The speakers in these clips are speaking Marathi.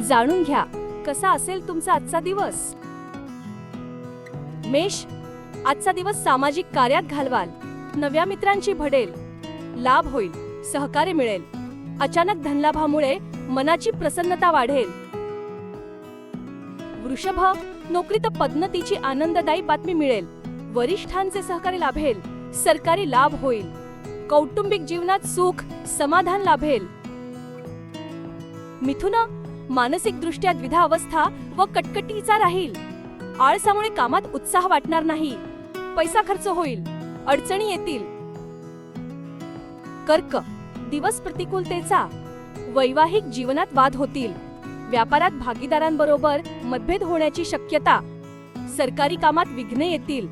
जाणून घ्या कसा असेल तुमचा आजचा दिवस. मेष, आजचा दिवस सामाजिक कार्यात घालवाल. नव्या मित्रांची भडेल, लाभ होईल, सहकार्य मिळेल. अचानक धनलाभामुळे मनाची प्रसन्नता वाढेल. वृषभ, नोकरीत पदोन्नतीची आनंददायी बातमी मिळेल. वरिष्ठांचे सहकार्य लाभेल. सरकारी लाभ होईल. कौटुंबिक जीवनात सुख समाधान लाभेल. मिथुन, मानसिक दृष्ट्या द्विधा अवस्था व कटकटीचा राहील. आळसामुळे कामात उत्साह वाटणार नाही. पैसा खर्च होईल. अडचणी येतील. कर्क, दिवस प्रतिकूलतेचा. वैवाहिक जीवनात वाद होतील. व्यापारात भागीदारांबरोबर मतभेद होण्याची शक्यता. सरकारी कामात विघ्ने येतील.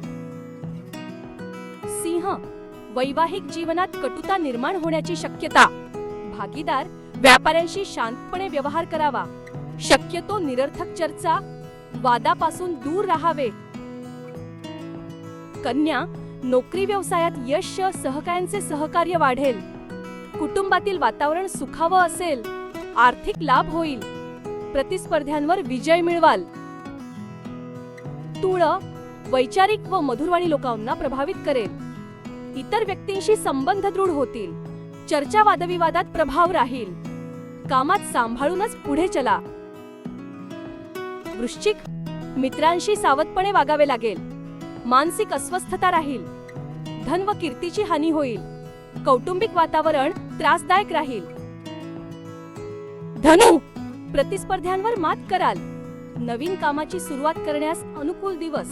सिंह, वैवाहिक जीवनात कटुता निर्माण होण्याची शक्यता. भागीदार व्यापाऱ्यांशी शांतपणे व्यवहार करावा. शक्यतो निरर्थक चर्चा, वादापासून दूर राहावे. कन्या, नोकरी व्यवसायात यश, सहकाऱ्यांचे सहकार्य वाढेल. कुटुंबातील वातावरण सुखावं असेल. आर्थिक लाभ होईल. प्रतिस्पर्ध्यांवर विजय मिळवाल. तुळ, वैचारिक व मधुरवाणी लोकांना प्रभावित करेल. इतर व्यक्तींशी संबंध दृढ होतील. चर्चा वादविवादात प्रभाव राहील. कामात सांभाळूनच पुढे चला. वृश्चिक, मित्रांशी सावधपणे वागावे लागेल. मानसिक अस्वस्थता राहील. धन व कीर्तीची हानी होईल. कौटुंबिक वातावरण त्रासदायक राहील. धनु, प्रतिस्पर्ध्यांवर मात कराल. नवीन कामाची सुरुवात करण्यास अनुकूल दिवस.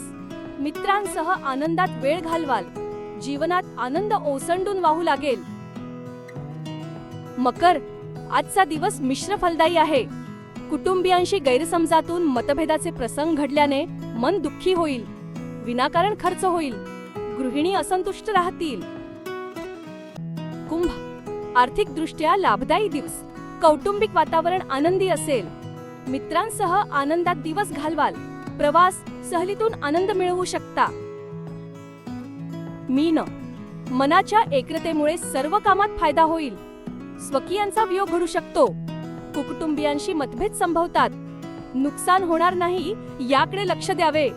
मित्रांसह आनंदात वेळ घालवाल. जीवनात आनंद ओसंडून वाहू लागेल. मकर, आजचा दिवस मिश्र फलदायी आहे. कुटुंबियांशी गैरसमजातून मतभेदाचे प्रसंग घडल्याने मन दुःखी होईल. विनाकारण खर्च होईल. गृहिणी असंतुष्ट राहतील. कुंभ, आर्थिक दृष्ट्या लाभदायी दिवस. कौटुंबिक वातावरण आनंदी असेल. मित्रांसह आनंदात दिवस घालवाल. प्रवास, सहलीतून आनंद मिळवू शकता. मीन, मनाच्या एक्रतेमुळे सर्व कामात फायदा होईल. स्वकीयांचा वियोग घडू शकतो. कुटुंबियांशी मतभेद संभवतात. नुकसान होणार नाही याकडे लक्ष द्यावे.